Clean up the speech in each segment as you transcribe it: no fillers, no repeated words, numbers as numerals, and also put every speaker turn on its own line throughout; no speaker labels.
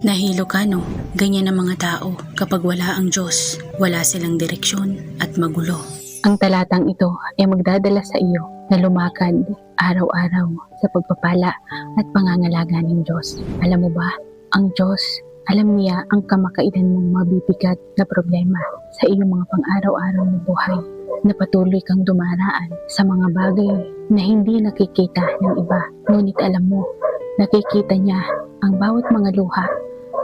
Nahilo ka no? Ganyan ang mga tao kapag wala ang Diyos, wala silang direksyon at magulo.
Ang talatang ito ay magdadala sa iyo na lumakad araw-araw sa pagpapala at pangangalaga ng Diyos. Alam mo ba, ang Diyos, alam niya ang kamakailan mong mabibigat na problema sa iyong mga pang-araw-araw na buhay, na patuloy kang dumaraan sa mga bagay na hindi nakikita ng iba. Ngunit alam mo, nakikita niya ang bawat mga luha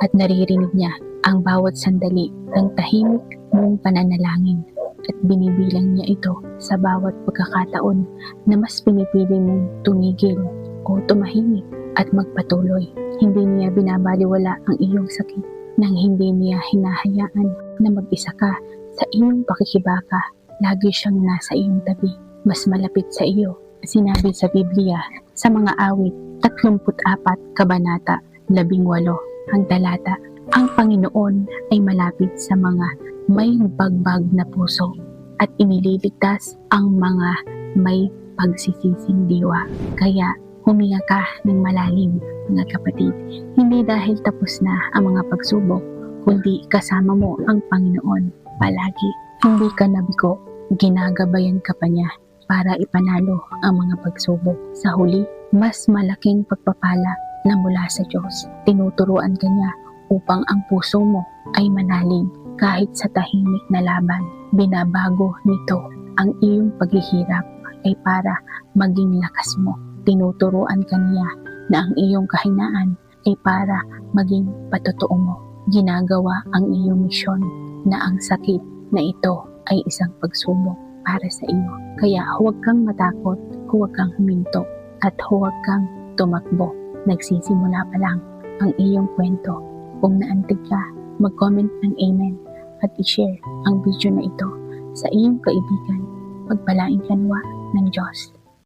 at naririnig niya ang bawat sandali ng tahimik mong pananalangin, at binibilang niya ito sa bawat pagkakataon na mas pinipili mong tumigil o tumahimik at magpatuloy. Hindi niya binabaliwala ang iyong sakit nang hindi niya hinahayaan na mag-isa ka sa iyong pakikibaka. Lagi siyang nasa iyong tabi, mas malapit sa iyo. Sinabi sa Biblia sa mga awit 34 kabanata 18 ang talata, ang Panginoon ay malapit sa mga may bagbag na puso at inililigtas ang mga may pagsisising diwa. Kaya huminga ka ng malalim, mga kapatid, hindi dahil tapos na ang mga pagsubok, kundi kasama mo ang Panginoon palagi. Hindi ka nabigo, ginagabayan ka pa niya para ipanalo ang mga pagsubok. Sa huli, mas malaking pagpapala na mula sa Diyos. Tinuturuan ka niya upang ang puso mo ay manalig kahit sa tahimik na laban. Binabago nito ang iyong paghihirap ay para maging lakas mo. Tinuturuan ka niya na ang iyong kahinaan ay para maging patotoo mo. Ginagawa ang iyong misyon na ang sakit na ito ay isang pagsubok para sa iyo. Kaya huwag kang matakot, huwag kang huminto, at huwag kang tumakbo. Nagsisimula pa lang ang iyong kwento. Kung naantig ka, mag-comment ng Amen at i-share ang video na ito sa iyong kaibigan. Pagpalain ka nawa ng Diyos.